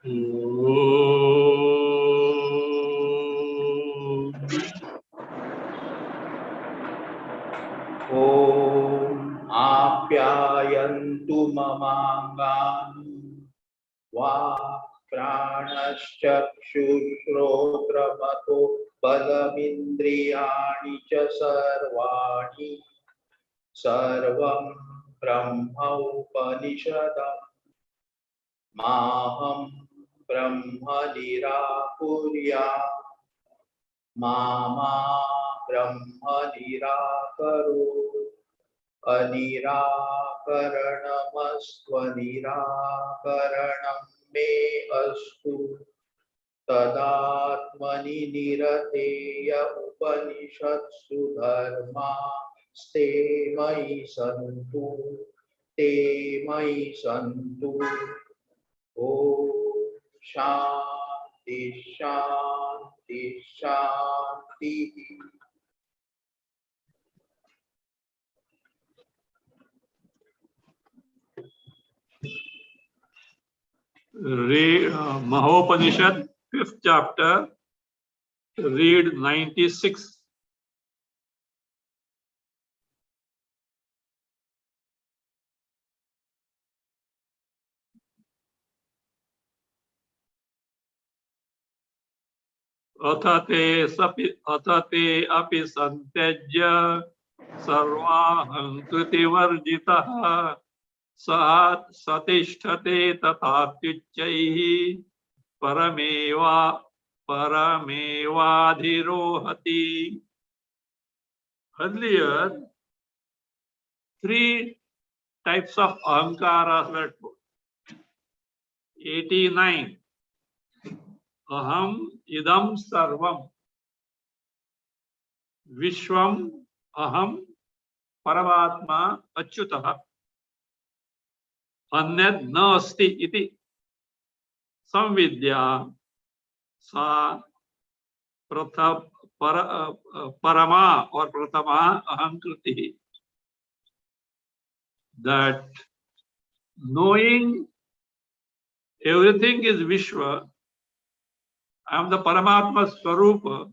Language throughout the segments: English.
ॐ आप्यायन्तु ममाङ्गानि वाक्प्राणश्चक्षुश्रोत्रमथो बलमिन्द्रियाणि च सर्वाणि सर्वं ब्रह्मोपनिषदम् माहं ब्रह्म निराकुर्यात् मा ब्रह्म निराकरोत् अनिराकरणमस्त्वनिराकरणं मे अस्तु तदात्मनि निरतेय उपनिषत्सु धर्मास्ते मयि सन्तु ते मयि सन्तु। ॐ शान्ति शान्ति शान्तिः। Read Mahopanisad, 5th chapter, read 96. अथते अपि संत्यज्य सर्वाहंकृतिवर्जितः सतिष्ठते तथात्युच्चैः परमेवाधिरोहति. Earlier, 3 types of ahankaras were told. 89. Aham idam sarvam vishwam aham paramatma achyutah अन्यद न अस्ति इति संविद्या सा परमा और प्रथमा अहंकृति. That knowing everything is Vishwa, I am the Paramatma Swarupa,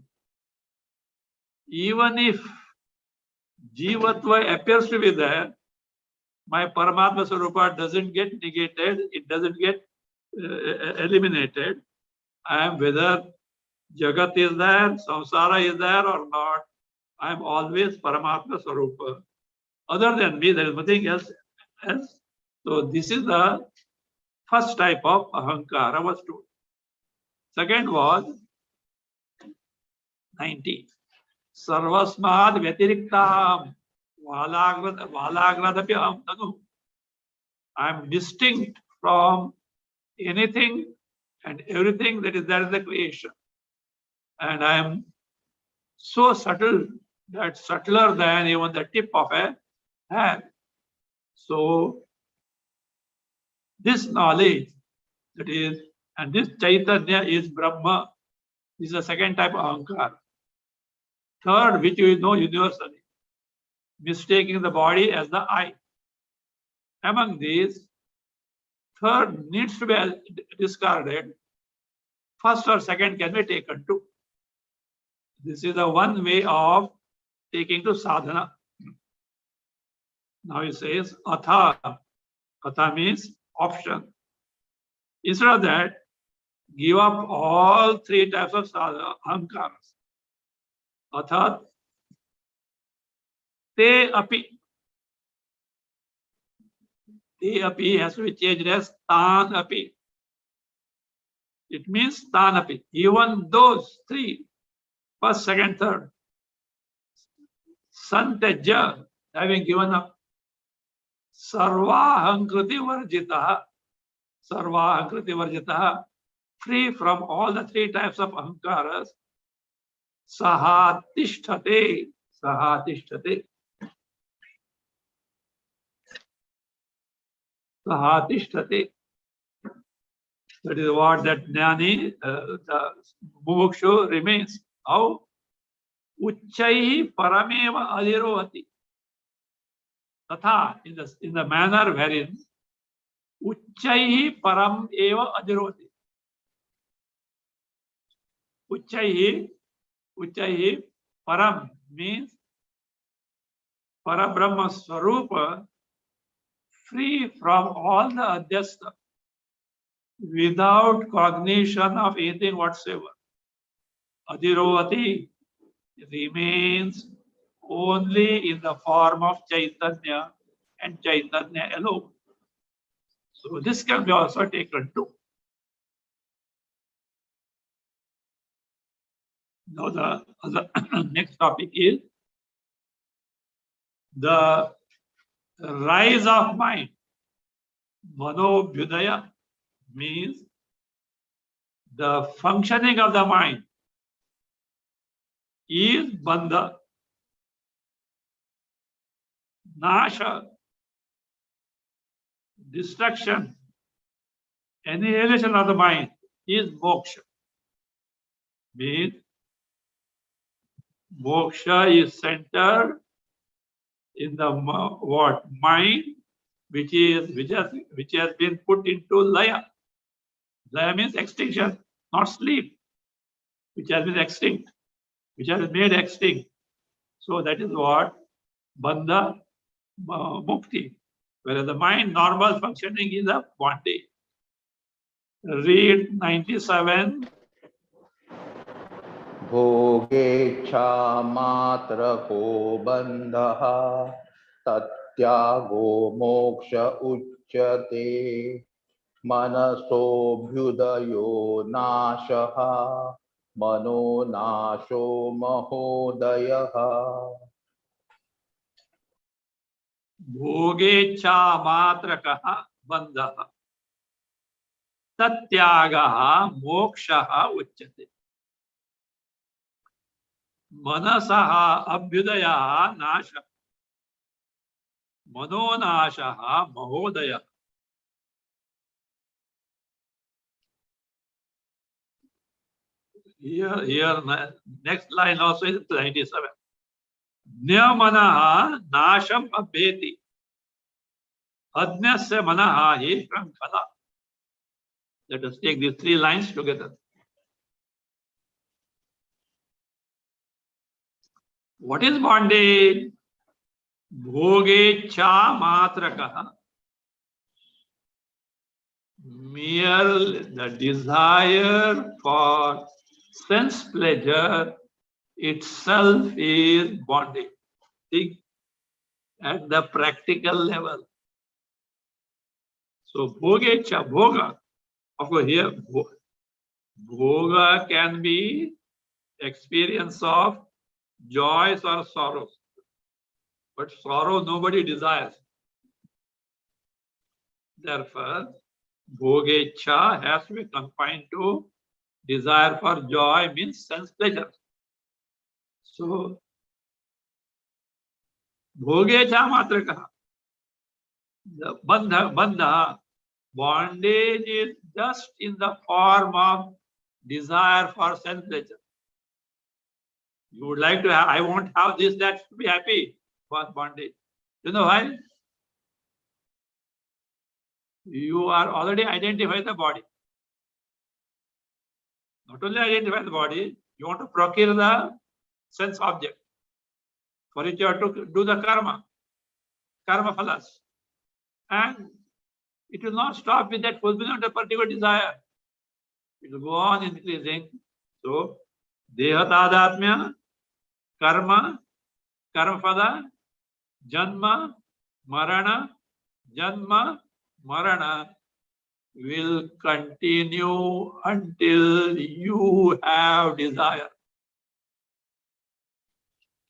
even if Jivatva appears to be there, my Paramatma Swarupa doesn't get negated, it doesn't get eliminated. I am, whether Jagat is there, Samsara is there or not, I am always Paramatma Swarupa. Other than me, there is nothing else. So this is the first type of Ahankara was told. Second was 90. Sarvasmad Vyatiriktam. I am distinct from anything and everything that is there in the creation. And I am so subtle, that subtler than even the tip of a hair. So this knowledge, that is, and this Chaitanya is Brahma. This is the second type of Ahankara. Third, which you know universally, mistaking the body as the I. Among these, third needs to be discarded. First or second can be taken too. This is the one way of taking to sadhana. Now he says, Atha. Atha means option. Instead of that, give up all 3 types of ahankaras. Atha te api. Te api has to be changed as tan api. It means tan api. Even those 3, first, second, third, santajya, having given up, sarvahankriti varjitaha, free from all the 3 types of ahankaras, sahatishthate. Sahatishthate. That is what that jnani, the mumukshu remains. How? Uchchaihi parameva adhirovati. Tatha, in the manner wherein Uchchaihi param eva adhirovati. Uchaihi, Uchaihi Param means Parabrahma Swarupa, free from all the adhyasta, without cognition of anything whatsoever. Adhirovati remains only in the form of Chaitanya and Chaitanya alone. So this can be also taken too. Now the other next topic is the rise of mind. Manobhyudaya means the functioning of the mind is bandha. Nasha, destruction, annihilation of the mind is moksha. Means moksha is centered in the what mind, which has been put into laya. Laya means extinction, not sleep, which has been extinct, which has been made extinct. So that is what bandha mukti. Whereas the mind normal functioning is a bondage. Read 97. भोगेच्छा मात्र को बंधः तत्यागो मोक्ष उच्यते मनसोऽभ्युदयो नाशः मनो नाशो महोदयः भोगेच्छा मात्रकः बन्धः तत्यागः मोक्षः उच्यते मनसः अभ्युदयः नाशः मनोनाशः महोदयः. Here next line also is 97. Nyamanah nasham abheti adnyasya manah hi shrankhala. Let us take these three lines together. What is bondage? Bhogecha matrakah. Mere the desire for sense pleasure itself is bondage. Think at the practical level. So bhogecha, bhoga. Of course, here bhoga can be experience of joys or sorrows. But sorrow nobody desires. Therefore, bhogecha has to be confined to desire for joy, means sense pleasure. So, bhogecha matraka. The bandha, bondage is just in the form of desire for sense pleasure. You would like to have, I won't have this, that to be happy. For bondage. You know why? You are already identified the body. Not only identify the body, you want to procure the sense object. For it you have to do the karma phalas. And it will not stop with that fulfillment of a particular desire. It will go on increasing. So, dehatadhatmya, karma phala, janma, marana will continue until you have desire.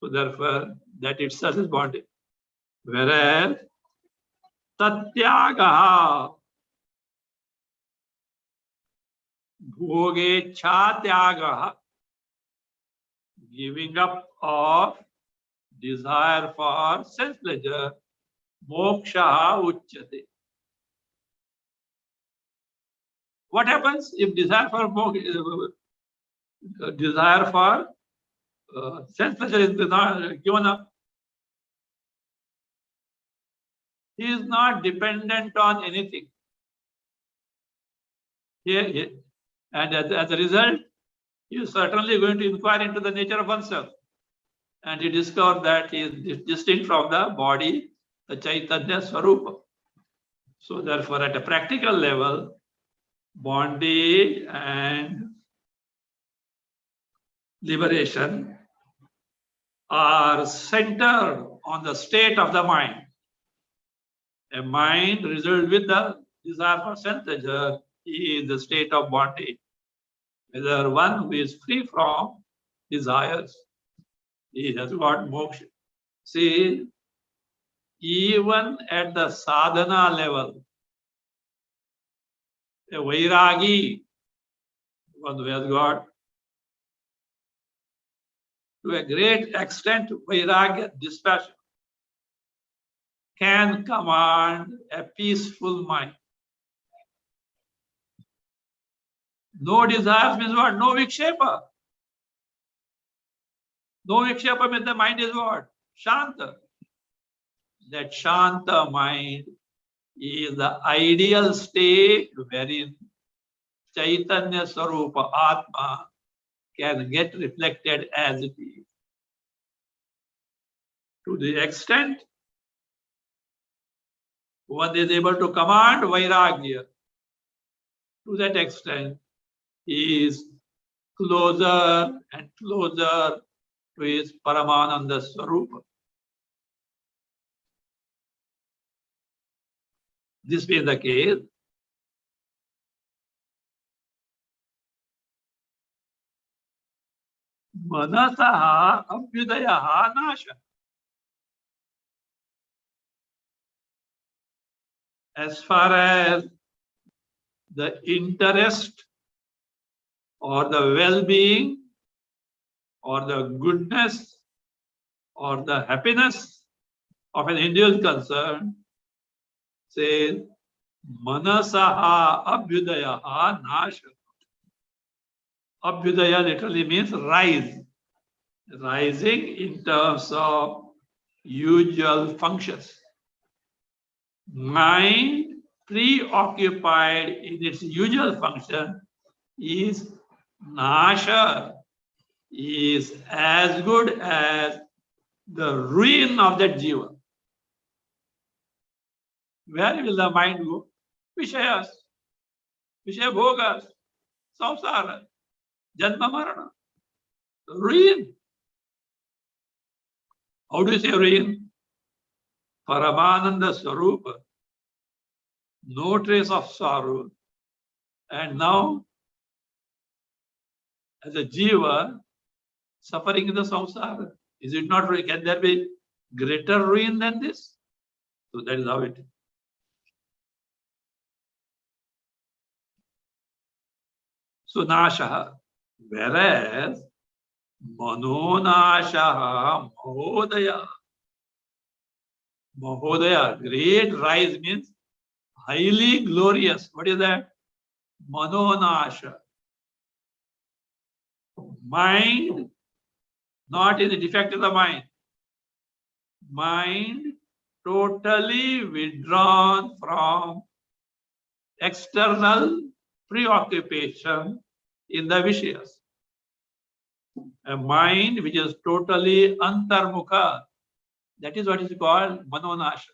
So therefore, that itself is bondage. Whereas tatyagaha, bhogecha tyagaha, giving up of desire for sense pleasure, moksha uchyate. What happens if desire for sense pleasure is not given up? He is not dependent on anything. And as a result, he is certainly going to inquire into the nature of oneself. And he discovered that he is distinct from the body, the Chaitanya Swarupa. So therefore, at a practical level, bondage and liberation are centered on the state of the mind. A mind riddled with the desire for sense-pleasure is the state of bondage. Whether one who is free from desires, he has got moksha. See, even at the sadhana level, a vairagi, one who has got to a great extent vairagya, dispassion, can command a peaceful mind. No desires means what? No vikshepa. No vikshepa means the mind is what? Shanta. That Shanta mind is the ideal state wherein Chaitanya Swarupa Atma can get reflected as it is. To the extent one is able to command Vairagya, to that extent he is closer and closer to his Paramananda Swarupa. This being the case, Manasaha Abhyudayaha Nasha. As far as the interest or the well-being or the goodness or the happiness of an individual is concerned, says Manasaha Abhyudayaha Nasha. Abhyudaya literally means rise. Rising in terms of usual functions. Mind preoccupied in its usual function is nasha, is as good as the ruin of that jiva. Where will the mind go? Vishayas, Vishaya bhogas, samsara, janma marana. Ruin. How do you say ruin? Paramananda Swarupa. No trace of sorrow. And now, as a jiva, suffering in the samsara. Is it not ruin? Can there be greater ruin than this? So that is how it is. So nashaha. Whereas manonashaha mahodaya. Mahodaya, great rise means highly glorious. What is that? Manonasha. Mind, not in the defect of the mind. Mind totally withdrawn from external preoccupation in the Vishayas. A mind which is totally antarmukha, that is what is called manonasha.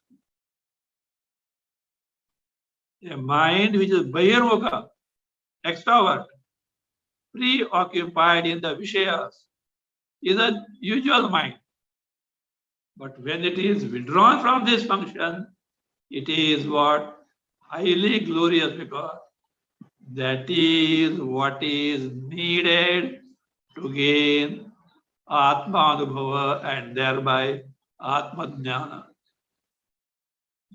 A mind which is bahirmukha, extrovert, preoccupied in the Vishayas, is a usual mind. But when it is withdrawn from this function, it is what? Highly glorious, because that is what is needed to gain Atma Anubhava and thereby Atma Jnana.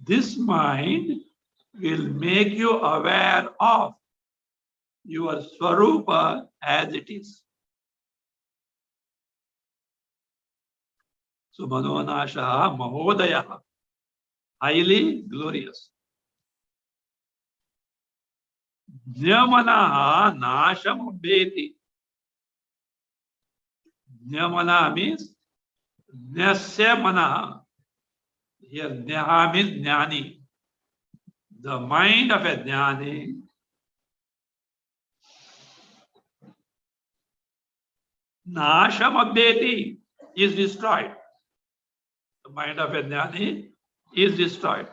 This mind will make you aware of your Swarupa as it is. So Manonasha Mahodaya, highly glorious. Nyamanaha Nasham Abheti. Nyamana means Nyasya Manaha. Here Nyaha means Jnani. The mind of a Jnani Nashamabdeti is destroyed. The mind of a jnani is destroyed.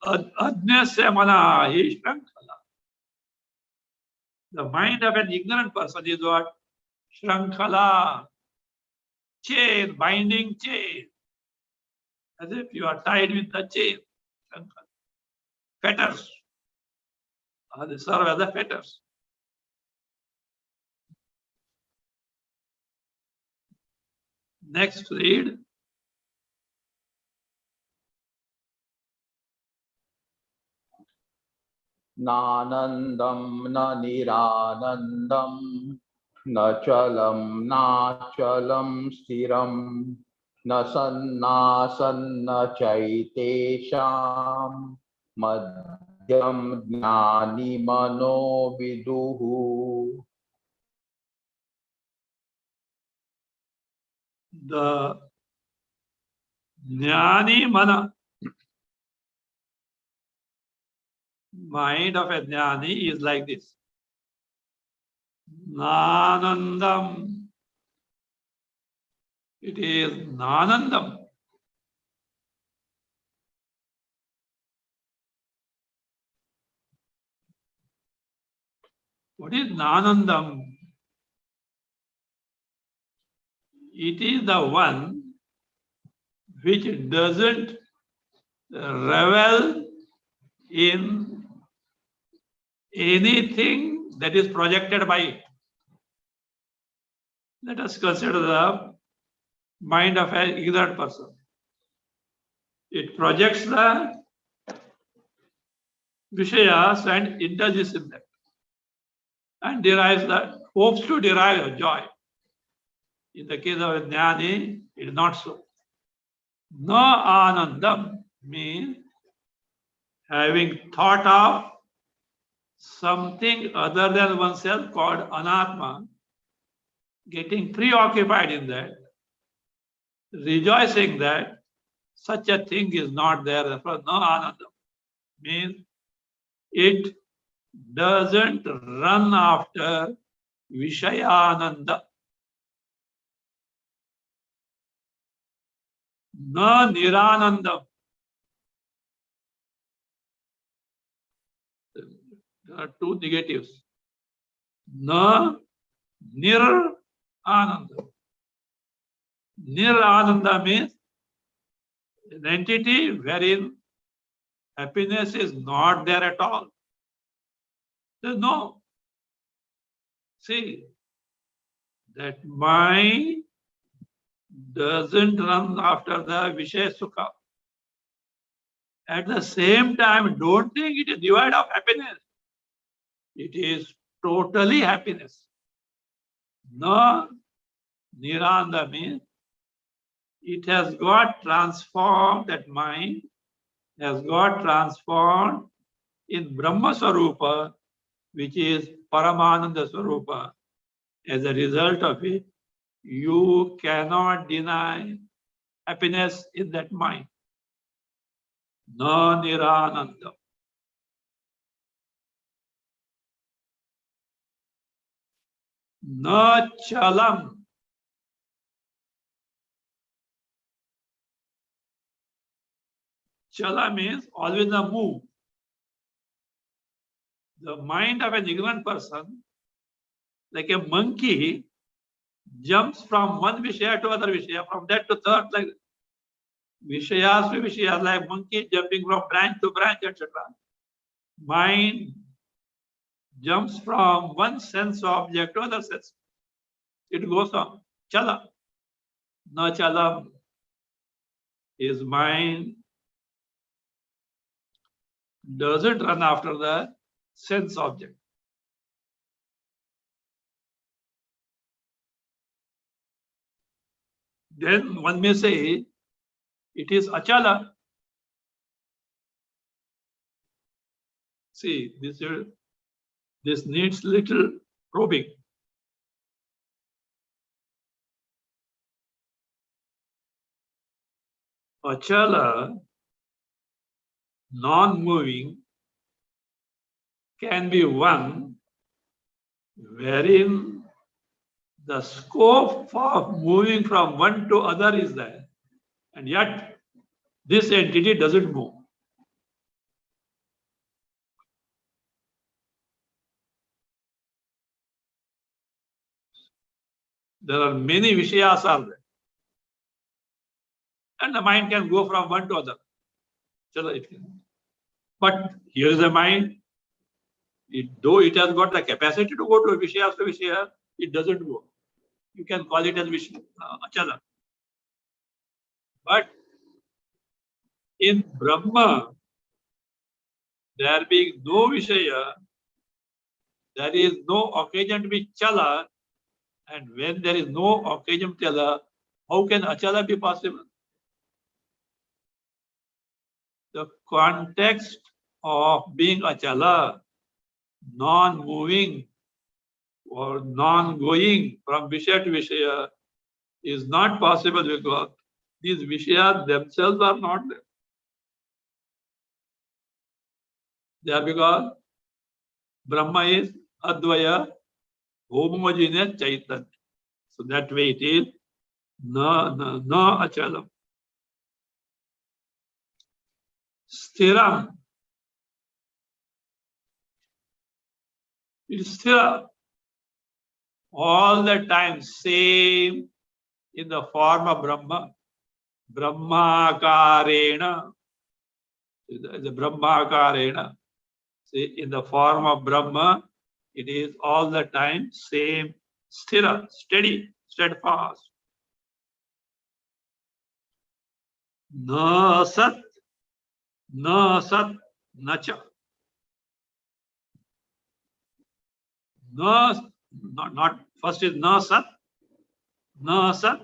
Adnyasya manahi shrankhala. The mind of an ignorant person is what? Shrankhala. Chain, binding chain. As if you are tied with the chain. Shrankhala. Fetters. They serve as the fetters. Next, read. Nanandam na niranandam na chalam na chalam stiram na sanna chaitesham madhyam jnani mano viduhu. The jnani mana, mind of a jnani is like this. Nanandam. It is nanandam. What is nanandam? It is the one which doesn't revel in anything that is projected by it. Let us consider the mind of an ignorant person. It projects the Vishayas and indulges in them and derives the hopes to derive joy. In the case of a jnani, it is not so. No anandam means having thought of something other than oneself called anatma, getting preoccupied in that, rejoicing that such a thing is not there. Therefore, no anandam means it doesn't run after Vishayananda. Na Niranandam. There are two negatives. Na Nir Ananda. Nir Ananda means an entity wherein happiness is not there at all. There's no. See, that mind doesn't run after the Vishaya Sukha. At the same time, don't think it is devoid of happiness. It is totally happiness. No Niranda means it has got transformed, that mind has got transformed in Brahma Swarupa, which is Paramananda Swarupa. As a result of it, you cannot deny happiness in that mind. No Nirananda. No Chalam. Chala means always a move. The mind of an ignorant person, like a monkey, jumps from one Vishaya to other Vishaya, from that to third, like Vishayas to Vishayas, like monkey jumping from branch to branch, etc. Mind jumps from one sense object to other sense. It goes on. Chala. No Chalam. His mind doesn't run after the sense object. Then one may say it is achala. See, this needs little probing. Achala, non-moving, can be one wherein The scope of moving from one to other is there, and yet this entity doesn't move. There are many Vishayas are there, and the mind can go from one to other. But here is the mind. Though it has got the capacity to go to Vishaya, it doesn't go. You can call it as Achala. But in Brahma, there being no Vishaya, there is no occasion to be Chala. And when there is no occasion to Chala, how can Achala be possible? The context of being Achala, non-moving or non-going from Vishaya to Vishaya is not possible because these Vishayas themselves are not there. They are because Brahma is Advaya, homogeneous Chaitanya. So that way it is na achalam. Sthiram. It is sthira. All the time same in the form of Brahma. Brahmakarena. The Brahmakarena. See, in the form of Brahma, it is all the time same, sthira, steady, steadfast. Na sat, nacha. Na, not first is na sat, nacha.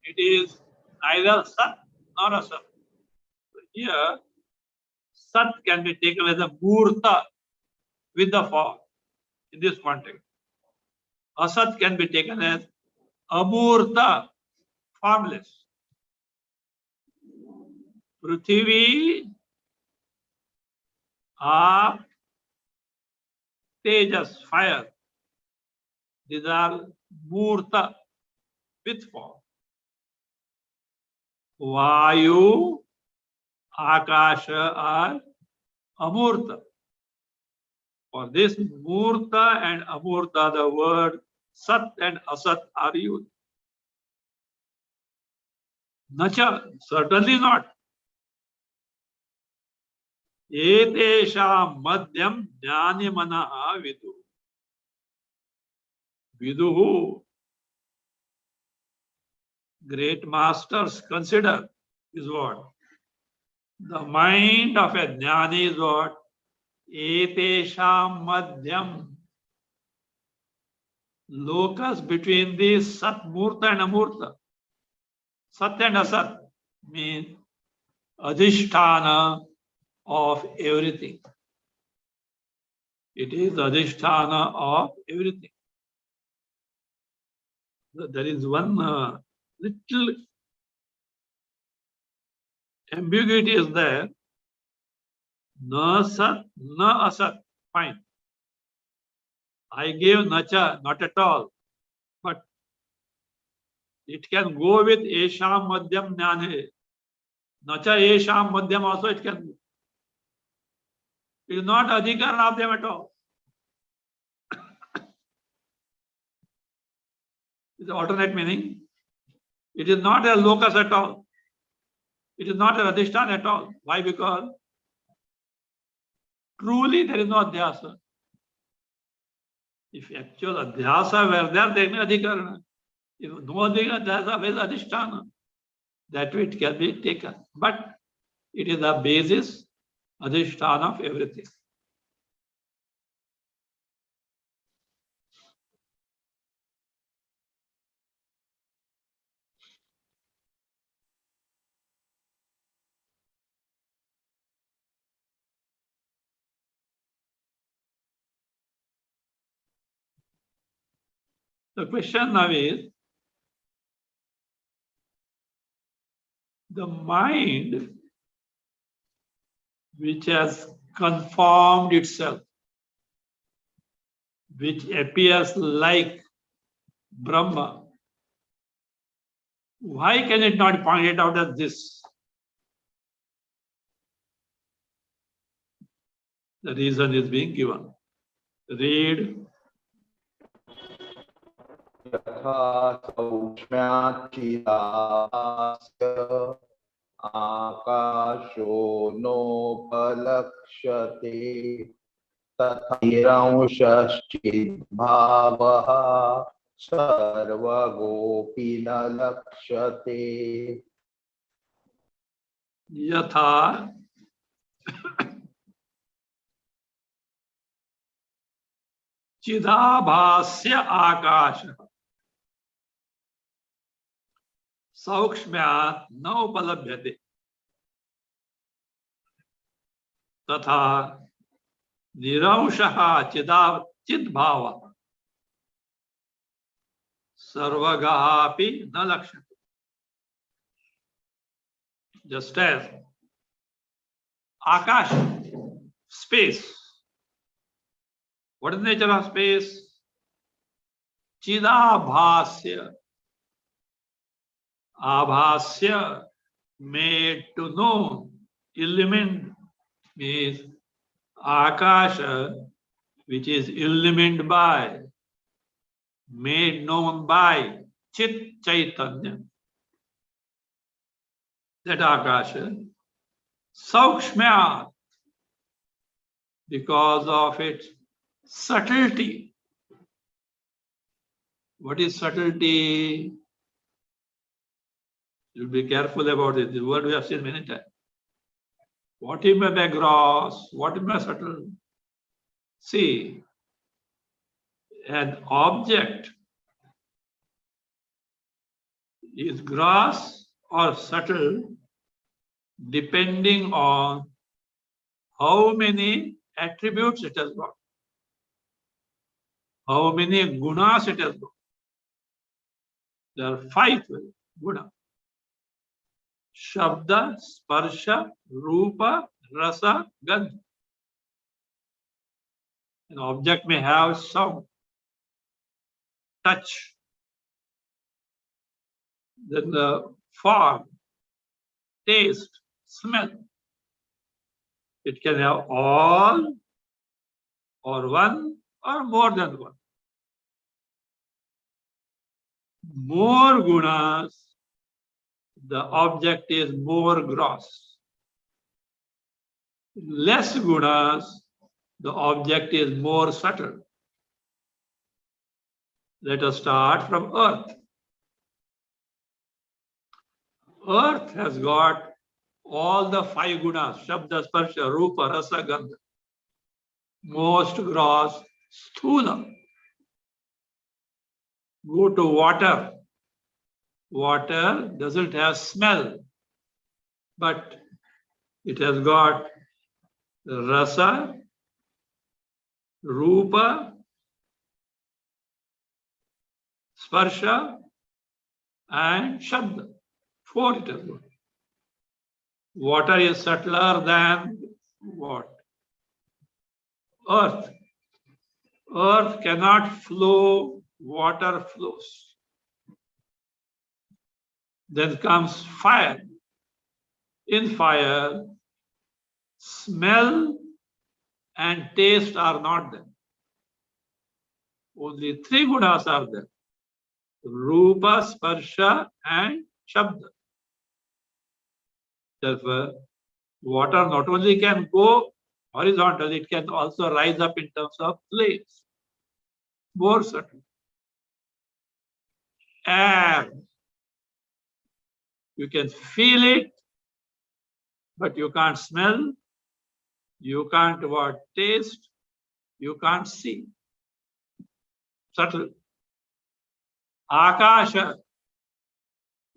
It is neither sat nor asat. Here, sat can be taken as a murta with the form in this context. Asat can be taken as amurta, formless. Prithvi, Aap, Tejas, fire. These are murta with form. Vayu, Akasha are amurta. For this murta and amurta, the word sat and asat are used. Nacha, certainly not. Etesham madhyam jnani manaha vidu. Viduhu. Great masters consider is what? The mind of a jnani is what? Etesham madhyam. Locus between this sat, murta and amurta. Sat and asat means adhisthana of everything. It is adhisthana of everything. There is one little ambiguity is there. Na sat, na asat. Fine. I gave nacha, not at all. But it can go with esham madhyam jnane. Nacha esham madhyam also it can go. It is not adhikaran of them at all. It's the alternate meaning. It is not a locus at all. It is not a adhisthana at all. Why? Because truly there is no adhyasa. If actual adhyasa were there, there is no adhikarana. If no adhyasa, where is adhisthana? That way it can be taken. But it is the basis, adhisthana of everything. The question now is, the mind which has conformed itself, which appears like Brahma, why can it not point it out as this? The reason is being given. Read. यथा सौक्ष्म्याच्चिदाभास्य आकाशो नोपलक्ष्यते तथा निरंशश्चिद्भावः सर्वगोऽपि न लक्ष्यते यथा चिदाभास्य आकाश सौक्ष्म्यात् न उपलभ्यते तथा निरंशः चिद्भावः सर्वगः अपि न लक्ष्यते. Just as Akash, space. What is the nature of space? Chidabhasya. Abhasya, made to know, illumined, means Akasha, which is illumined by, made known by Chit Chaitanya. That Akasha, Saukshmya, because of its subtlety. What is subtlety? You be careful about it. This word we have seen many times. What is my gross? What is my subtle? See, an object is gross or subtle depending on how many attributes it has got, how many gunas it has got. There are 5 gunas: Shabda, Sparsha, Rupa, Rasa, Gandha. An object may have sound, touch, then the form, taste, smell. It can have all, or one, or more than one. More gunas, the object is more gross. Less gunas, the object is more subtle. Let us start from earth. Earth has got all the 5 gunas: Shabda, Sparsha, Rupa, Rasa, Gandha. Most gross, Sthula. Go to water. Water doesn't have smell, but it has got Rasa, Rupa, Sparsha, and Shabda. 4 it has got. Water is subtler than what? Earth. Earth cannot flow, water flows. Then comes fire. In fire, smell and taste are not there. Only 3 gunas are there: Rupa, Sparsha, and Shabda. Therefore, water not only can go horizontal, it can also rise up in terms of flames. More subtle. Air. You can feel it, but you can't smell, you can't taste, you can't see. Subtle. Akasha.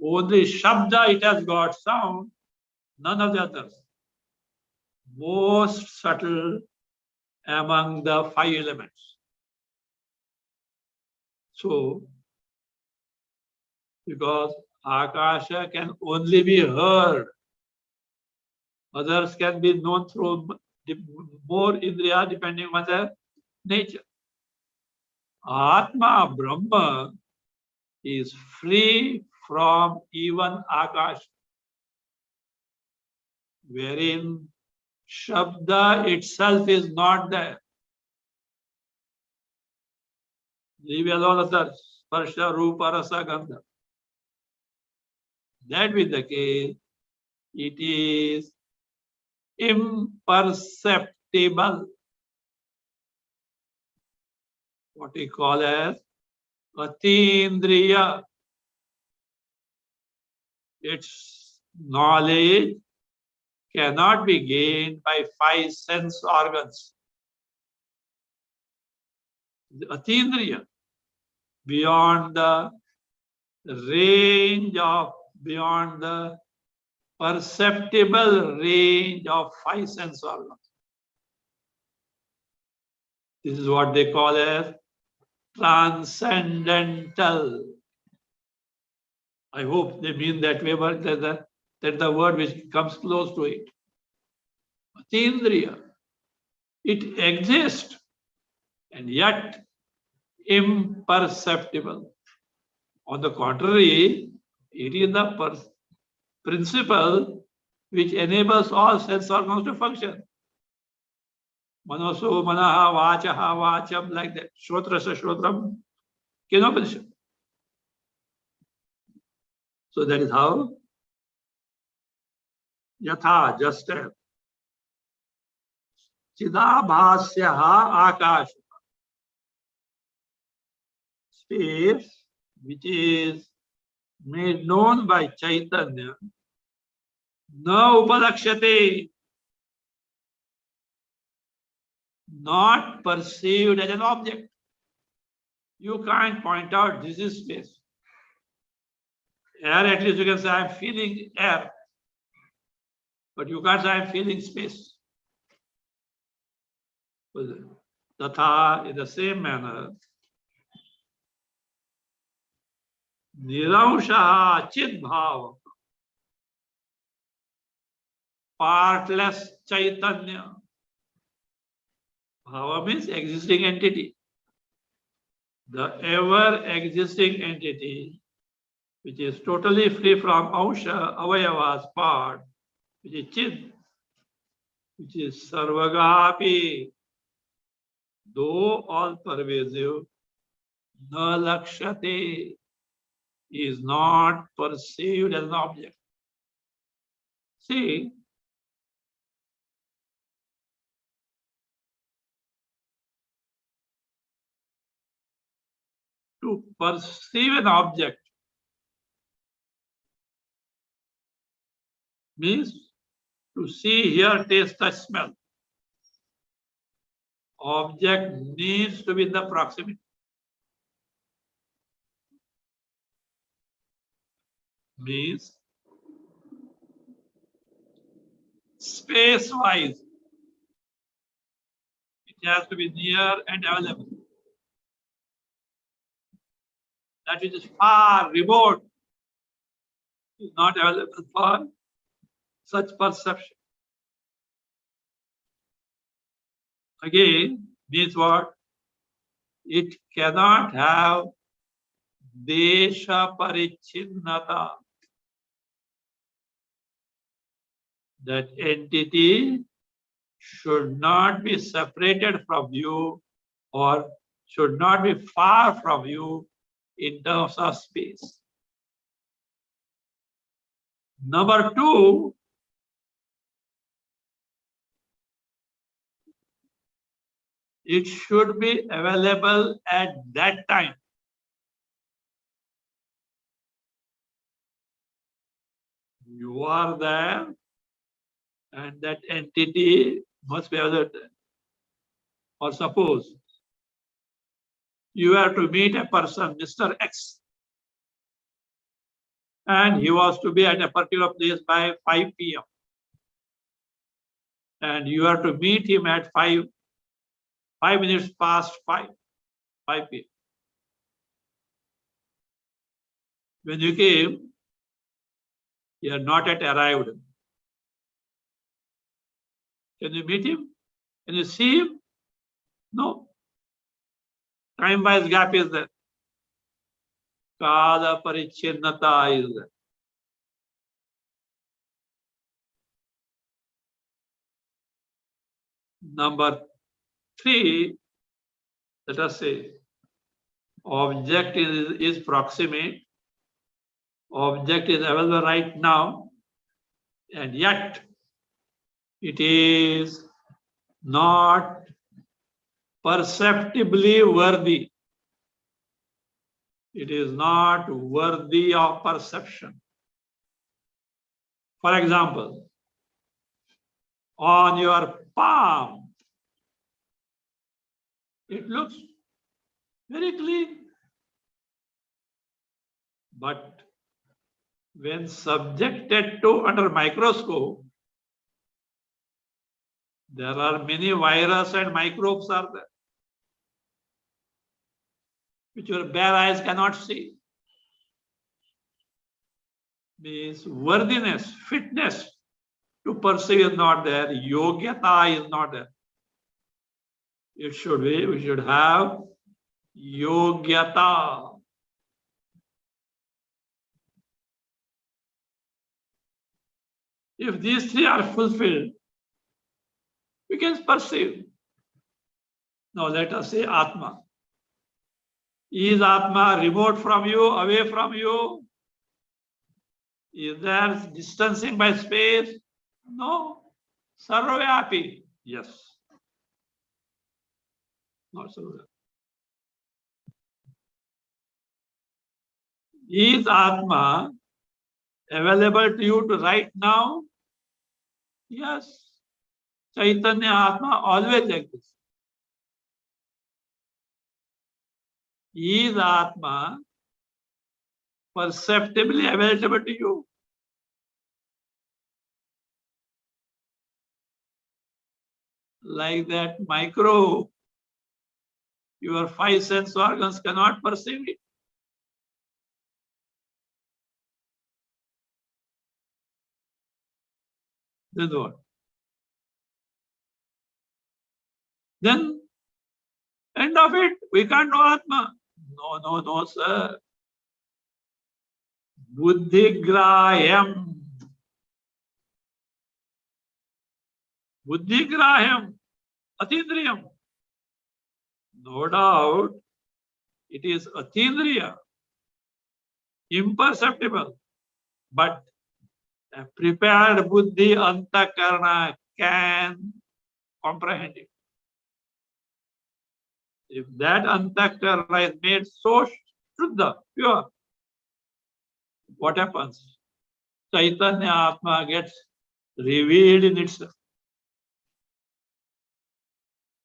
Only Shabda, it has got sound, none of the others. Most subtle among the 5 elements. So, because Akasha can only be heard, Others can be known through more indriya depending on their nature. Atma, Brahma, is free from even Akash, wherein Shabda itself is not there. Leave alone others. Sparsha, Rupa, Rasa, Gandha. That be the case, it is imperceptible. What we call as Atindriya. Its knowledge cannot be gained by 5 sense organs. Atindriya, beyond the range of, beyond the perceptible range of 5 sense organs. This is what they call as transcendental. I hope they mean that way, but that's the word which comes close to it. Atindriya. It exists and yet imperceptible. On the contrary, it is the principle which enables all sense organs to function. Manoso, manaha, vachaha, vacham, like that. Shrotrasa, shrotram, Kenopanishad. So that is how yatha, just as chidabhasyaha akash, space which is made known by Chaitanya, na upalakshate, not perceived as an object. You can't point out this is space. Air, at least you can say I'm feeling air, but you can't say I'm feeling space. Tatha, in the same manner, Nirausha Chit Bhava, partless Chaitanya. Bhava means existing entity. The ever existing entity, which is totally free from Ausha, Avayavas, part, which is Chit, which is Sarvagapi, though all pervasive, na lakshate, is not perceived as an object. See, to perceive an object means to see, hear, taste, touch, smell. Object needs to be in the proximity. Means space-wise, it has to be near and available. That which is far, remote, is not available for such perception. Again, means what? It cannot have desha parichinnata. That entity should not be separated from you or should not be far from you in terms of space. Number 2, it should be available at that time. You are there and that entity must be available there. Or suppose you have to meet a person, Mr. X, and he was to be at a particular place by 5 p.m. And you have to meet him at 5 minutes past 5 p.m. When you came, you are not yet arrived. Can you meet him? Can you see him? No. Time-wise gap is there. Kala parichinnata is there. Number 3, let us say, object is proximate, object is available right now, and yet it is not perceptibly worthy. It is not worthy of perception. For example, on your palm, it looks very clean. But when subjected to under microscope, there are many viruses and microbes are there, which your bare eyes cannot see. Means worthiness, fitness to perceive is not there, yogyata is not there. It should be, we should have yogyata. If these 3 are fulfilled, we can perceive. Now let us say Atma. Is Atma remote from you, away from you? Is there distancing by space? No. Sarvavyapi? Yes. Not Sarvavyapi. Is Atma available to you to right now? Yes. Chaitanya Atma always exists. Is Atma perceptibly available to you? Like that micro, your 5 sense organs cannot perceive it. Then what? Then end of it, we can't know Atma. No, sir. Buddhigraham. Buddhigraham. Atindriyam. No doubt, it is atindriya. Imperceptible. But a prepared buddhi antakarana can comprehend it. If that antakarana is made so shuddha, pure, what happens? Chaitanya Atma gets revealed in itself.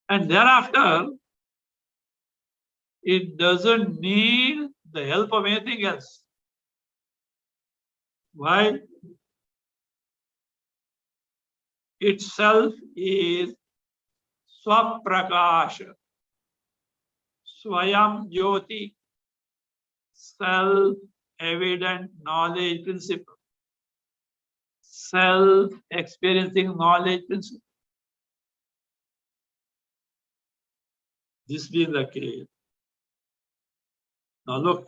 And thereafter, it doesn't need the help of anything else. Why? Itself is Swaprakasha, Swayam Jyoti, self-evident knowledge principle, self-experiencing knowledge principle. This being the case. Now look,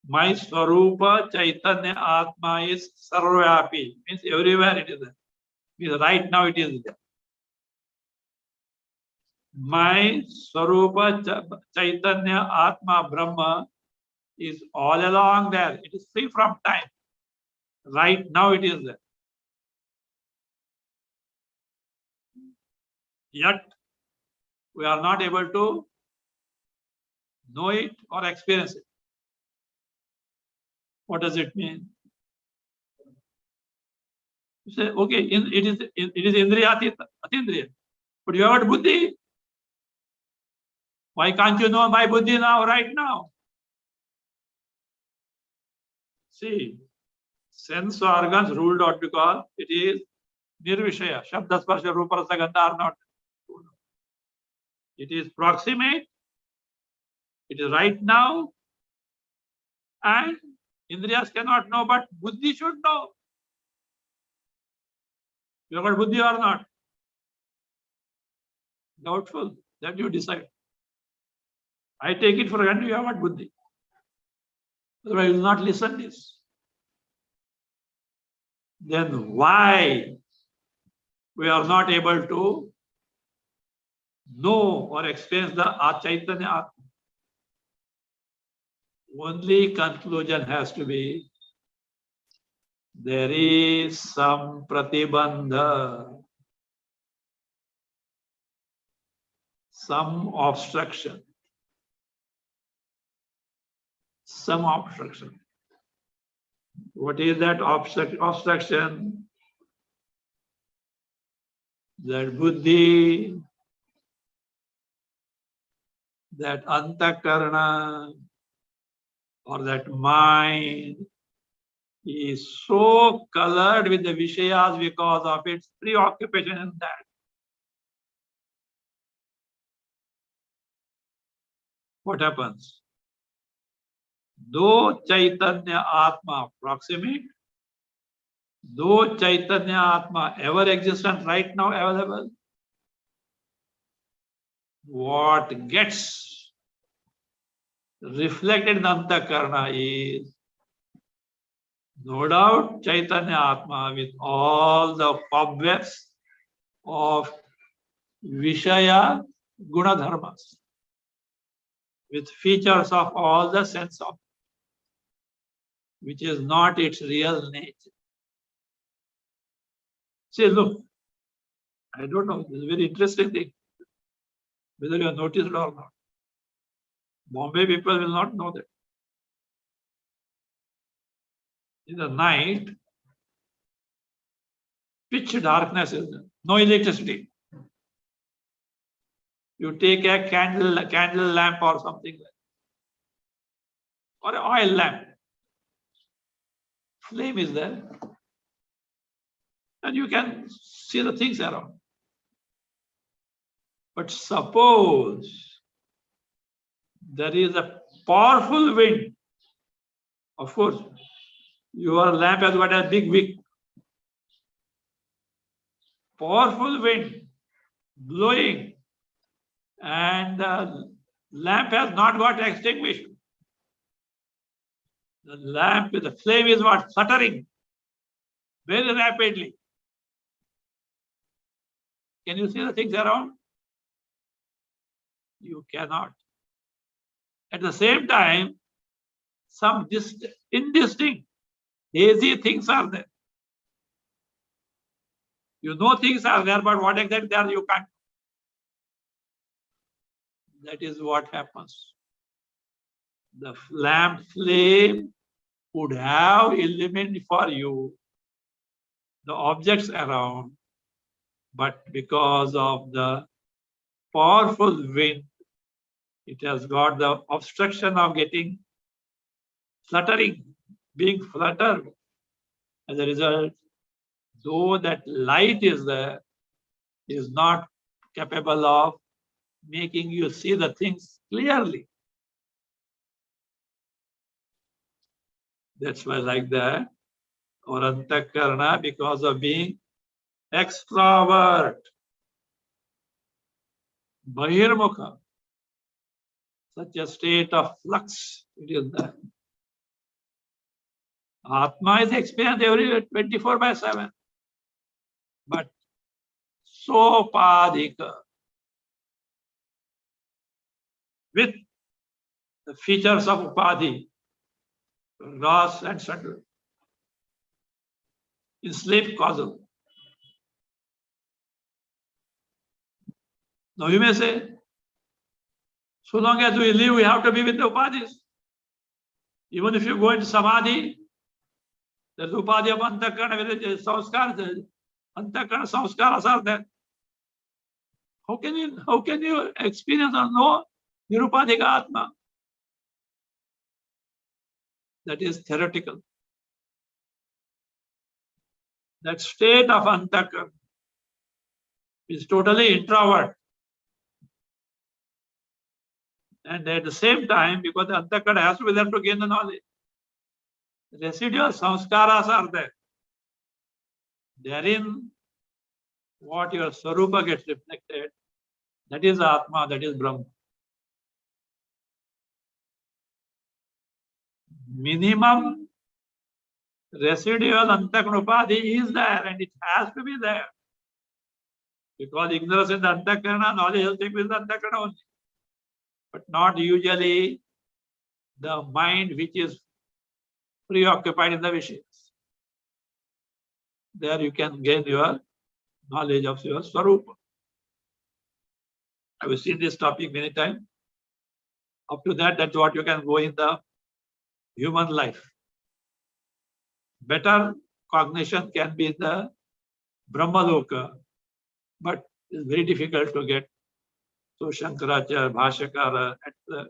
my Swarupa Chaitanya Atma is Sarvavyapi, means everywhere it is there. Means right now it is there. My Swarupa Chaitanya Atma Brahma is all along there. It is free from time. Right now it is there. Yet we are not able to know it or experience it. What does it mean? You say, okay, it is Indriya Atindriya. But you have got buddhi. Why can't you know my buddhi now, right now? See, sense organs ruled out because it is nirvishaya. Shabda, sparsha, rupa, rasa, gandha are not. It is proximate. It is right now. And Indriyas cannot know, but buddhi should know. You have got buddhi or not? Doubtful. That you decide. I take it for granted you have got buddhi. Otherwise, you will not listen this. Then why we are not able to know or experience the Chaitanya Atma? Only conclusion has to be there is some pratibandha, some obstruction. Some obstruction. What is that obstruction? That buddhi, that antakarana, or that mind is so colored with the vishayas because of its preoccupation in that. What happens? Though Chaitanya Atma proximate, though Chaitanya Atma ever existent right now available, what gets reflected in Antakarana is no doubt Chaitanya Atma with all the cobwebs of Vishaya Gunadharmas, with features of all the sense of, which is not its real nature. See, look, I don't know, this is a very interesting thing, whether you have noticed it or not. Bombay people will not know that. In the night, pitch darkness is there, no electricity. You take a candle lamp or something like, or an oil lamp. Flame is there, and you can see the things around. But suppose there is a powerful wind, of course, your lamp has got a big wick. Powerful wind blowing, and the lamp has not got extinguished. The lamp, the flame is what? Fluttering very rapidly. Can you see the things around? You cannot. At the same time, some indistinct, hazy things are there. You know things are there, but what exactly they are, you can't. That is what happens. The lamp flame would have illuminated for you the objects around, but because of the powerful wind, it has got the obstruction of getting fluttering, being fluttered. As a result, though that light is there, is not capable of making you see the things clearly. That's why like that, or antakarana, because of being extrovert, bahirmukha, such a state of flux, it is there. Atma is experienced every 24/7, but sopadhika, with the features of upadhi, gross and subtle, in sleep causal. Now you may say, so long as we live, we have to be with the upadhis. Even if you go into samadhi, there's upadhi of antakarana, whether it is samskara, antakarana samskaras are there. How can you experience or know nirupadhika atma? That is theoretical. That state of antakarana is totally introvert. And at the same time, because the antakarana has to be there to gain the knowledge, residual samskaras are there. Therein, what your Swarupa gets reflected, that is Atma, that is Brahma. Minimum residual Antakarana is there and it has to be there. Because ignorance in the Antakarana, knowledge will take with the Antakarana only. But not usually the mind which is preoccupied in the Vishyas. There you can gain your knowledge of your Swarupa. I have seen this topic many times. Up to that, that's what you can go in the human life. Better cognition can be in the Brahmaloka, but it's very difficult to get. So Shankaracharya, Bhashakara, at the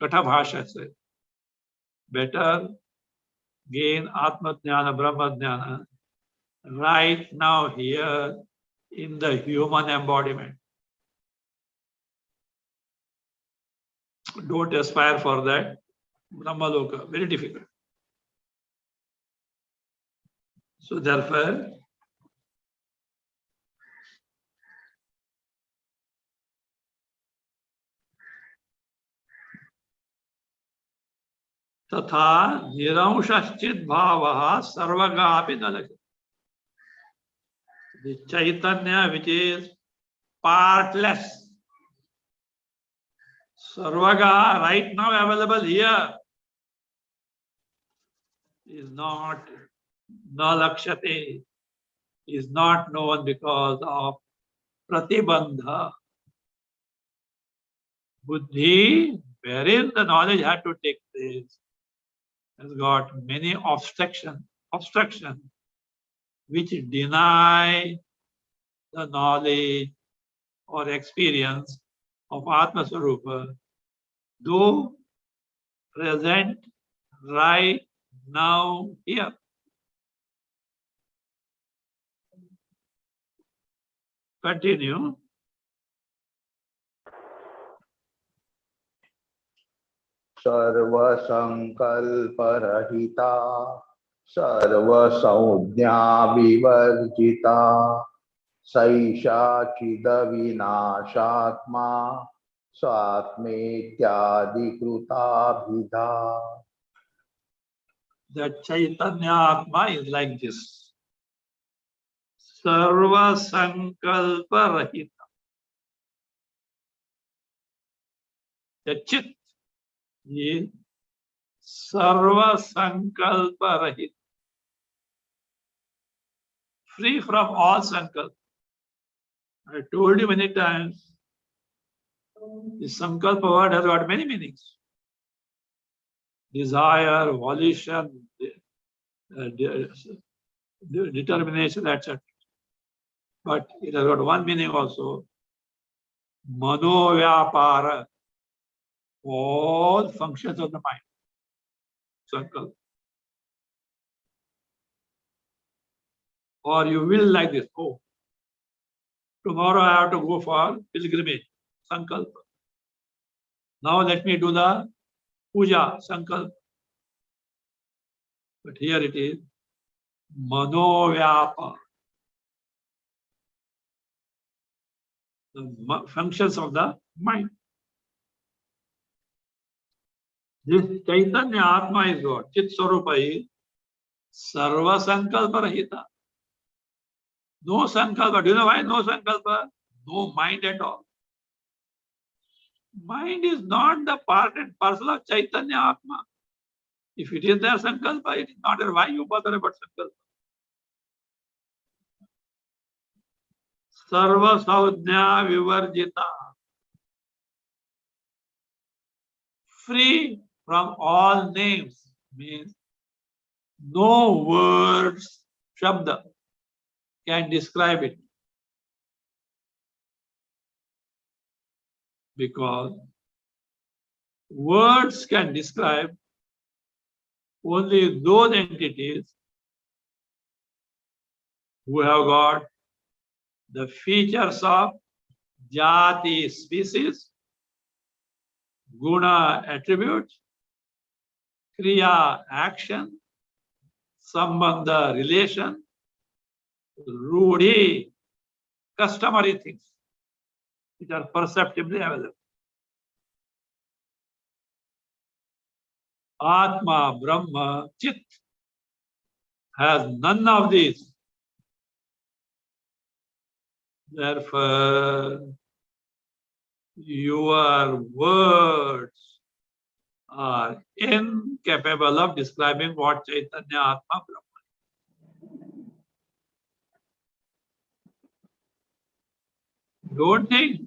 Katha Bhasha said, better gain Atma Jnana, Brahma Jnana right now here in the human embodiment. Don't aspire for that. Brahmaloka, very difficult. So therefore, तथा निरंशश्चित भावः सर्वगापि न लक्ष्यते. The Chaitanya which is partless, Sarvaga, right now available here, is not nalakshate, is not known because of pratibandha. Buddhi, wherein the knowledge had to take place, has got many obstruction which deny the knowledge or experience of Atma Swarupa, though present right now here. Continue. सर्वसंकल्परहिता सर्वसंज्ञा विवर्जिता सैषा चिदविनाशात्मा स्वात्मेत्यादिकृताभिधा. That Chaitanya Atma is like this. Sarva Sankalpa Rahita. The Chit is Sarva Sankalpa Rahita. Free from all Sankalpa. I told you many times, this Sankalpa word has got many meanings. Desire, volition, determination, etc. But it has got one meaning also. Manovyapara. All functions of the mind. Sankalpa. Or you will like this. Oh, tomorrow I have to go for pilgrimage. Sankalpa. Now let me do the puja. Sankalpa. But here it is Manovyapa. The functions of the mind. This Chaitanya Atma is what? Chit Swarupa is Sarva Sankalpa Rahita. No Sankalpa. Do you know why no Sankalpa? No mind at all. Mind is not the part and parcel of Chaitanya Atma. If it is there Sankalpa, it is not there. Why you bother about Sankalpa? Sarva Saudhya Vivarjita. Free from all names means no words, Shabda, can describe it. Because words can describe only those entities who have got the features of jati, species, guna, attributes, kriya, action, sambandha, relation, rudhi, customary things which are perceptibly available. Atma, Brahma, Chit has none of these. Therefore, your words are incapable of describing what Chaitanya Atma Brahma. Don't think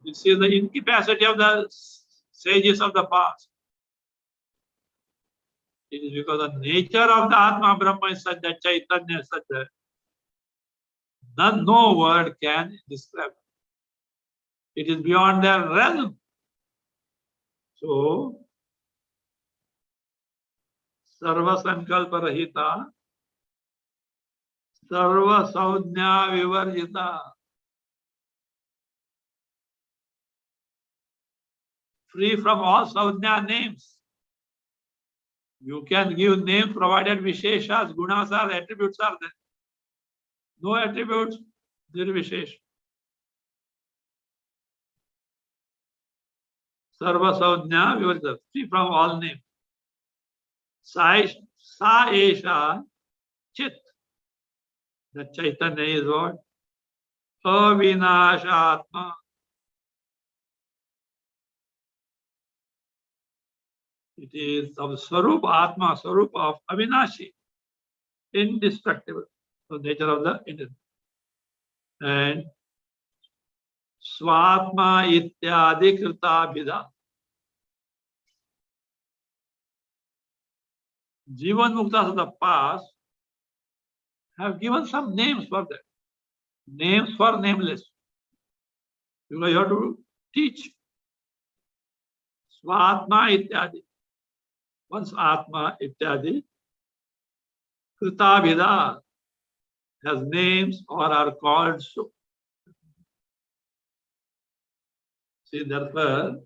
this is the incapacity of the sages of the past. It is because the nature of the Atma Brahma is such that Chaitanya is such that no word can describe. It is beyond their realm. So, Sarva Sankalpa Rahita, Sarva Saudhya Vivarjita, free from all Saudhya names. You can give names provided Visheshas, Gunas are, attributes are there. No attributes, there is Vishesh. Sarva Saudhya Vivarjita, free from all names. Sa Esha Chit. The Chaitanya is what? Avinashatma. It is of Swarup Atma, Swarup of Avinashi, indestructible. So nature of the infinite. And Swatma Ityadi Krita Bhida. Jivan Muktas of the past have given some names for that. Names for nameless. Because you have to teach. Swatma Ityadi. Once Atma Ityadi, Krita Bhida has names or are called so. See, therefore,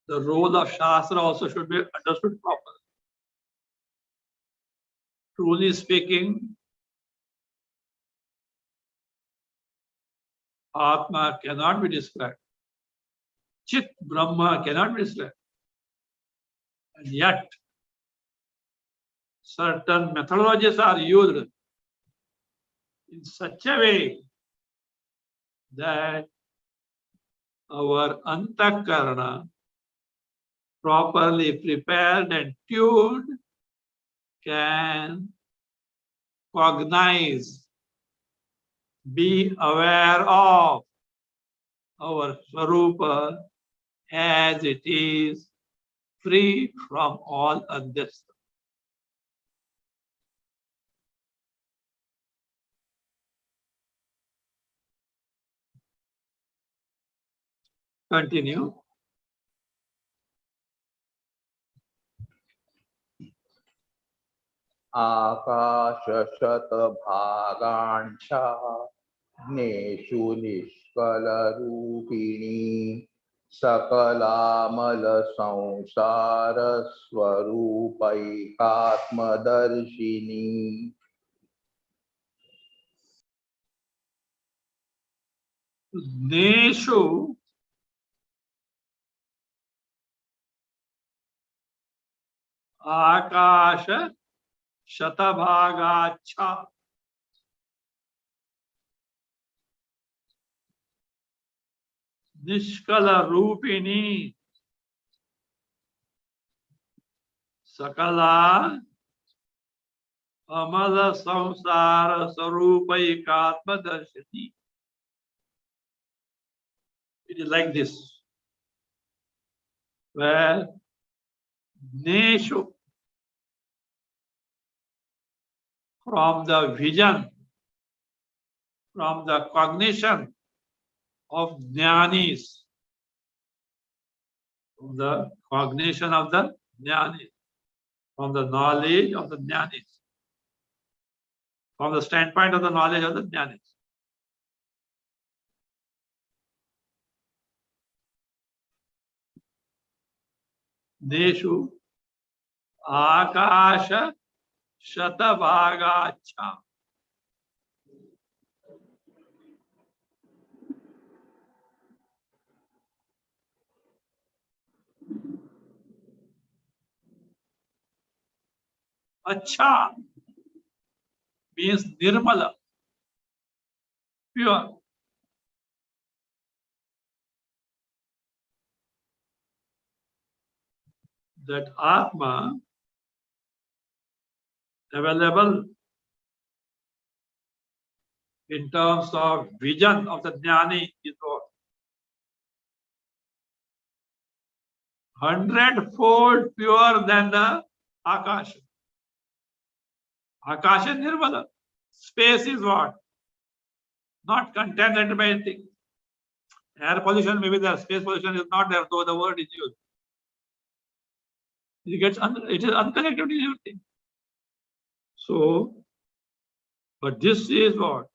the role of Shastra also should be understood properly. Truly speaking, Atma cannot be described. Chit, Brahma cannot be described. And yet, certain methodologies are used in such a way that our antakarana, properly prepared and tuned, can cognize, be aware of our Swarupa as it is, free from all others. Continue. आकाशशतभागांशा ज्ञेषु निष्कलरूपिणी सकलामलसंसारस्वरूपैकात्मदर्शिनी Neshu Akasha Shatabhagacha. Nishkala Rupini Sakala Amala Samsara Sarupaikatma Darshini. It is like this, where Neshu, from the vision, from the cognition of jnanis, from the cognition of the jnanis, from the knowledge of the jnanis, from the standpoint of the knowledge of the jnanis. Neshu Akasha Shatabhagacha. Acha means nirmala, pure. That Atma available in terms of vision of the Jnani is what? 100-fold pure than the Akasha. Akasha is nirmala. Space is what? Not contaminated by anything. Air pollution may be there, space pollution is not there, though the word is used. It is unconnected with everything. So, but this is what?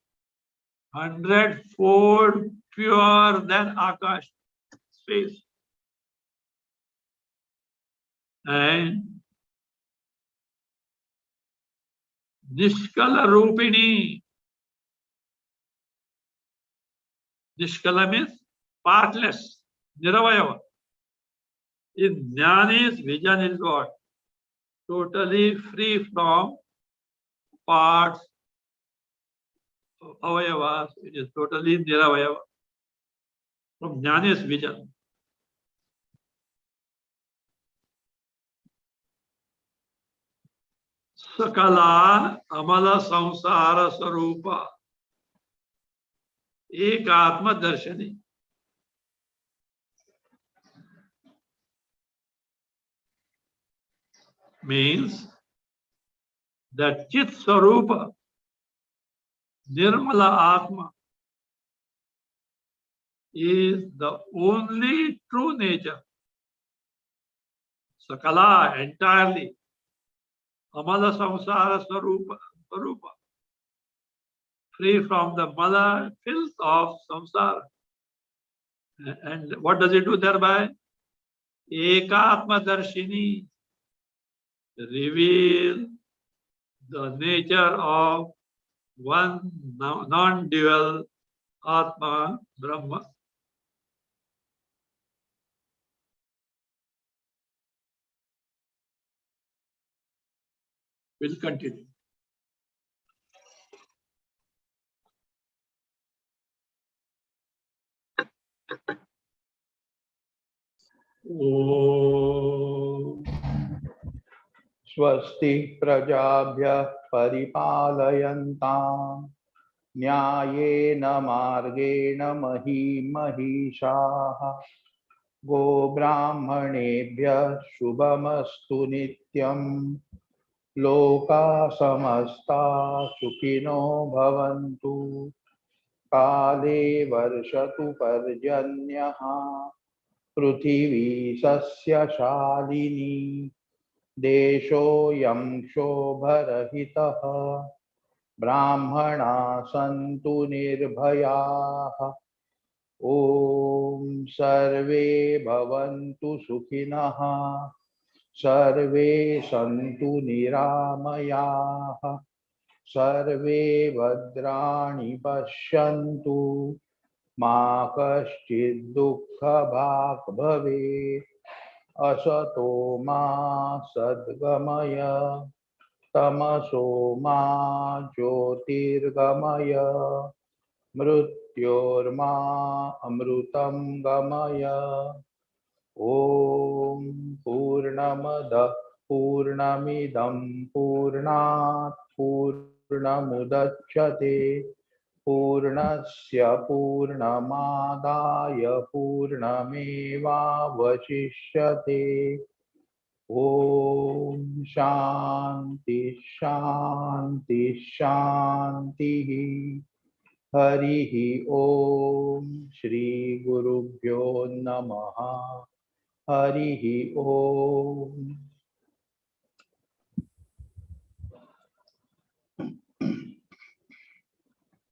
100-fold pure than Akash, space. And Nishkala Rupini. Nishkala means partless, Niravayava. In Jnani's vision is what? Totally free from parts, avayavas. It is totally Niravayava. From Jnani's vision. Sakala Amala Samsara Sarupa. Ek Atma Darshani. Means that Chit Swarupa, Nirmala Atma, is the only true nature. Sakala entirely. Amala Samsara Swarupa. Free from the mala filth of samsara. And what does it do thereby? Ekatma Darshini. Reveal the nature of one non-dual Atma Brahma. We'll continue. Om. स्वस्ति प्रजाभ्यः परिपालयन्ताम् न्यायेन मार्गेण महीं महिषाः गोब्राह्मणेभ्यः शुभमस्तु नित्यम् लोकाः समस्ताः सुखिनो भवन्तु काले वर्षतु पर्जन्यः पृथिवी सस्यशालिनी देशोऽयं क्षोभरहितः ब्राह्मणाः सन्तु निर्भयाः ॐ सर्वे भवन्तु सुखिनः सर्वे सन्तु निरामयाः सर्वे भद्राणि पश्यन्तु मा कश्चित् दुःखभाग् भवेत् असतो मा सद्गमय तमसो मा ज्योतिर्गमय मृत्योर्मा अमृतं गमय ॐ पूर्णमदः पूर्णमिदं पूर्णात् पूर्णमुदच्यते पूर्णस्य पूर्णमादाय पूर्णमेवावशिष्यते ॐ शान्ति शान्ति शान्तिः हरिः ॐ श्री गुरुभ्यो नमः हरिः ॐ